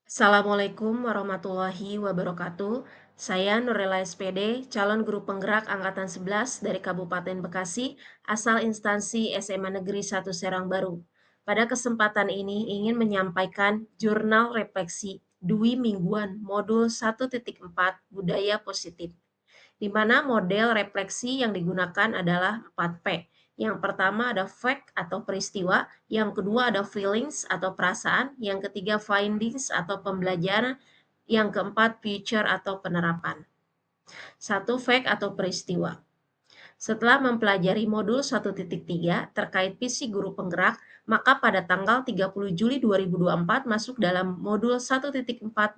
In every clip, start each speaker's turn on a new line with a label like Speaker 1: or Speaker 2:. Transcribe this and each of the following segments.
Speaker 1: Assalamualaikum warahmatullahi wabarakatuh. Saya Nurlela SPD, calon guru penggerak Angkatan 11 dari Kabupaten Bekasi, asal instansi SMA Negeri 1 Serang Baru. Pada kesempatan ini ingin menyampaikan jurnal refleksi Dwi Mingguan Modul 1.4 Budaya Positif, di mana model refleksi yang digunakan adalah 4P. Yang pertama ada fact atau peristiwa, yang kedua ada feelings atau perasaan, yang ketiga findings atau pembelajaran, yang keempat future atau penerapan. Satu fact atau peristiwa. Setelah mempelajari modul 1.3 terkait visi guru penggerak, maka pada tanggal 30 Juli 2024 masuk dalam modul 1.4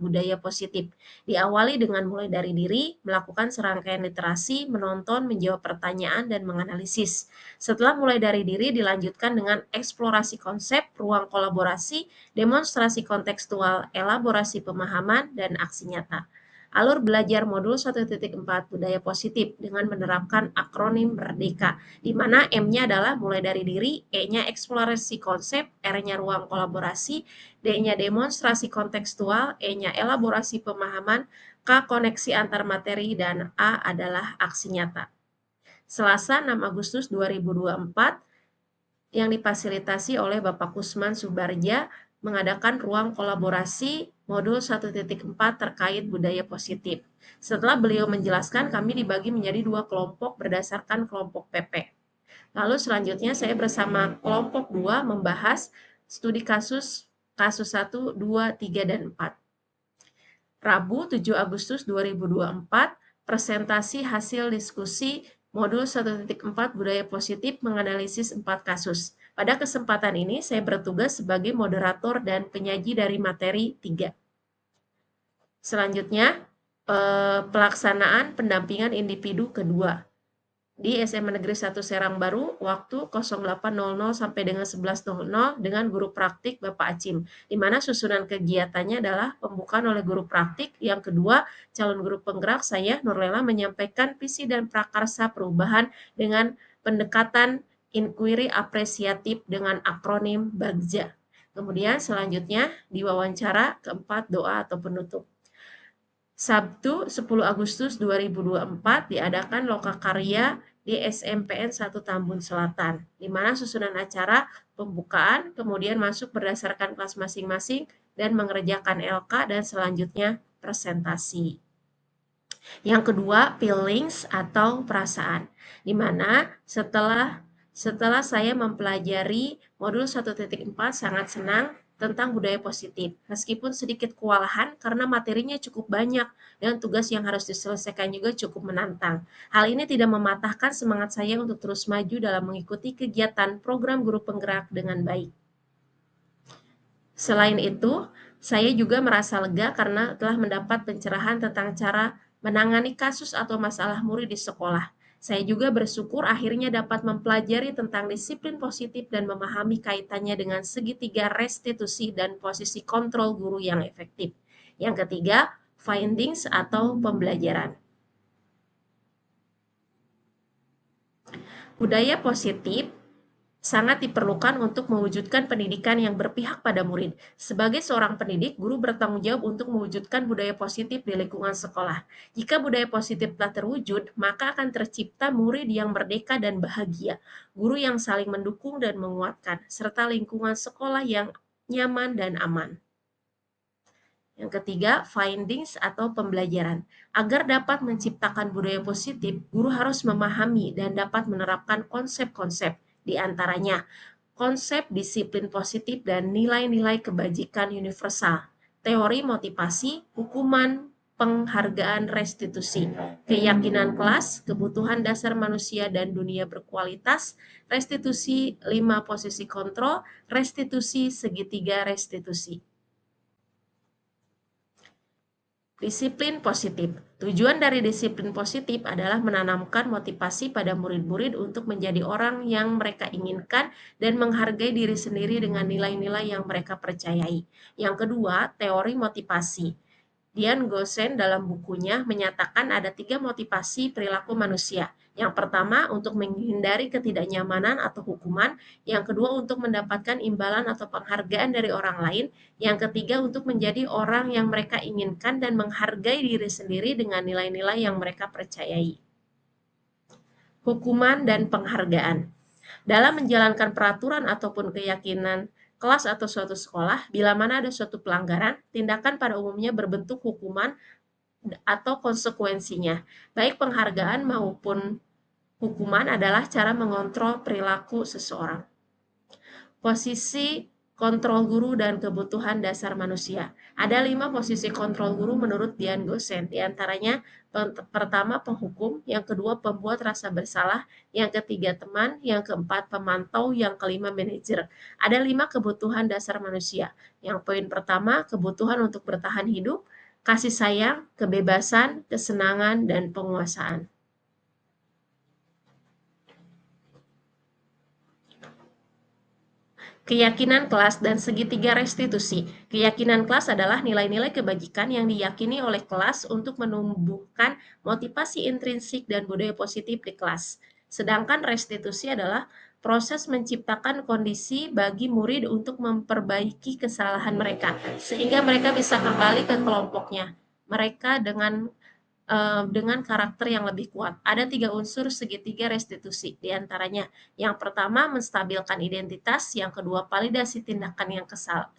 Speaker 1: Budaya Positif. Diawali dengan mulai dari diri, melakukan serangkaian literasi, menonton, menjawab pertanyaan, dan menganalisis. Setelah mulai dari diri dilanjutkan dengan eksplorasi konsep, ruang kolaborasi, demonstrasi kontekstual, elaborasi pemahaman, dan aksi nyata. Alur belajar modul 1.4 Budaya Positif dengan menerapkan akronim Merdeka, di mana M-nya adalah mulai dari diri, E-nya eksplorasi konsep, R-nya ruang kolaborasi, D-nya demonstrasi kontekstual, E-nya elaborasi pemahaman, K koneksi antar materi, dan A adalah aksi nyata. Selasa 6 Agustus 2024 yang difasilitasi oleh Bapak Kusman Subarja mengadakan ruang kolaborasi modul 1.4 terkait budaya positif. Setelah beliau menjelaskan, kami dibagi menjadi 2 kelompok berdasarkan kelompok PP. Lalu selanjutnya saya bersama kelompok 2 membahas studi kasus 1, 2, 3, dan 4. Rabu 7 Agustus 2024, presentasi hasil diskusi modul 1.4 Budaya Positif menganalisis 4 kasus. Pada kesempatan ini saya bertugas sebagai moderator dan penyaji dari materi 3. Selanjutnya, pelaksanaan pendampingan individu kedua di SMA Negeri 1 Serang Baru, waktu 08.00 sampai dengan 11.00 dengan guru praktik Bapak Acim, di mana susunan kegiatannya adalah pembukaan oleh guru praktik, yang kedua calon guru penggerak saya Nurlela menyampaikan visi dan prakarsa perubahan dengan pendekatan inquiry apresiatif dengan akronim BAGZA. Kemudian selanjutnya di wawancara keempat doa atau penutup. Sabtu 10 Agustus 2024 diadakan lokakarya di SMPN 1 Tambun Selatan, di mana susunan acara pembukaan, kemudian masuk berdasarkan kelas masing-masing dan mengerjakan LK, dan selanjutnya presentasi. Yang kedua, feelings atau perasaan, di mana setelah saya mempelajari modul 1.4 sangat senang tentang budaya positif, meskipun sedikit kewalahan karena materinya cukup banyak dan tugas yang harus diselesaikan juga cukup menantang. Hal ini tidak mematahkan semangat saya untuk terus maju dalam mengikuti kegiatan program guru penggerak dengan baik. Selain itu, saya juga merasa lega karena telah mendapat pencerahan tentang cara menangani kasus atau masalah murid di sekolah. Saya juga bersyukur akhirnya dapat mempelajari tentang disiplin positif dan memahami kaitannya dengan segitiga restitusi dan posisi kontrol guru yang efektif. Yang ketiga, findings atau pembelajaran. Budaya positif sangat diperlukan untuk mewujudkan pendidikan yang berpihak pada murid. Sebagai seorang pendidik, guru bertanggung jawab untuk mewujudkan budaya positif di lingkungan sekolah. Jika budaya positif telah terwujud, maka akan tercipta murid yang merdeka dan bahagia, guru yang saling mendukung dan menguatkan, serta lingkungan sekolah yang nyaman dan aman. Yang ketiga, findings atau pembelajaran. Agar dapat menciptakan budaya positif, guru harus memahami dan dapat menerapkan konsep-konsep, di antaranya konsep disiplin positif dan nilai-nilai kebajikan universal, teori motivasi, hukuman, penghargaan restitusi, keyakinan kelas, kebutuhan dasar manusia dan dunia berkualitas, restitusi 5 posisi kontrol, restitusi segitiga restitusi. Disiplin positif. Tujuan dari disiplin positif adalah menanamkan motivasi pada murid-murid untuk menjadi orang yang mereka inginkan dan menghargai diri sendiri dengan nilai-nilai yang mereka percayai. Yang kedua, teori motivasi. Dian Gosen dalam bukunya menyatakan ada 3 motivasi perilaku manusia. Yang pertama, untuk menghindari ketidaknyamanan atau hukuman. Yang kedua, untuk mendapatkan imbalan atau penghargaan dari orang lain. Yang ketiga, untuk menjadi orang yang mereka inginkan dan menghargai diri sendiri dengan nilai-nilai yang mereka percayai. Hukuman dan penghargaan. Dalam menjalankan peraturan ataupun keyakinan kelas atau suatu sekolah, bila mana ada suatu pelanggaran, tindakan pada umumnya berbentuk hukuman atau konsekuensinya. Baik penghargaan maupun hukuman adalah cara mengontrol perilaku seseorang. Posisi kontrol guru dan kebutuhan dasar manusia. Ada 5 posisi kontrol guru menurut Dian Gosen. Di antaranya pertama penghukum, yang kedua pembuat rasa bersalah, yang ketiga teman, yang keempat pemantau, yang kelima manajer. Ada 5 kebutuhan dasar manusia. Yang poin pertama, kebutuhan untuk bertahan hidup, kasih sayang, kebebasan, kesenangan, dan penguasaan. Keyakinan kelas dan segitiga restitusi. Keyakinan kelas adalah nilai-nilai kebajikan yang diyakini oleh kelas untuk menumbuhkan motivasi intrinsik dan budaya positif di kelas. Sedangkan restitusi adalah proses menciptakan kondisi bagi murid untuk memperbaiki kesalahan mereka, sehingga mereka bisa kembali ke kelompoknya. Mereka dengan karakter yang lebih kuat. Ada 3 unsur segitiga restitusi, diantaranya yang pertama menstabilkan identitas, yang kedua validasi tindakan yang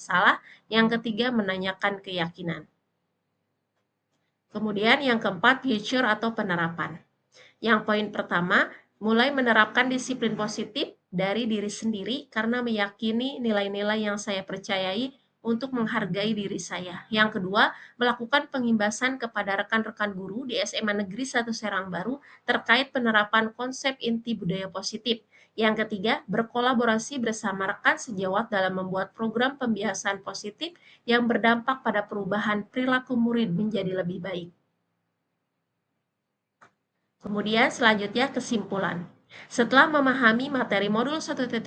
Speaker 1: salah, yang ketiga menanyakan keyakinan. Kemudian yang keempat future atau penerapan. Yang poin pertama, mulai menerapkan disiplin positif dari diri sendiri karena meyakini nilai-nilai yang saya percayai untuk menghargai diri saya. Yang kedua, melakukan pengimbasan kepada rekan-rekan guru di SMA Negeri 1 Serang Baru terkait penerapan konsep inti budaya positif. Yang ketiga, berkolaborasi bersama rekan sejawat dalam membuat program pembiasaan positif yang berdampak pada perubahan perilaku murid menjadi lebih baik. Kemudian selanjutnya kesimpulan. Setelah memahami materi modul 1.4,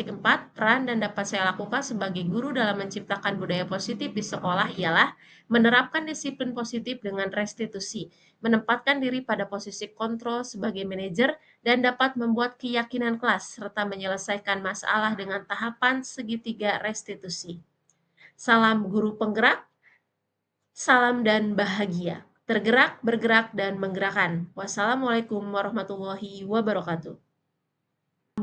Speaker 1: peran dan dapat saya lakukan sebagai guru dalam menciptakan budaya positif di sekolah ialah menerapkan disiplin positif dengan restitusi, menempatkan diri pada posisi kontrol sebagai manajer, dan dapat membuat keyakinan kelas, serta menyelesaikan masalah dengan tahapan segitiga restitusi. Salam guru penggerak, salam dan bahagia. Tergerak, bergerak, dan menggerakkan. Wassalamualaikum warahmatullahi wabarakatuh.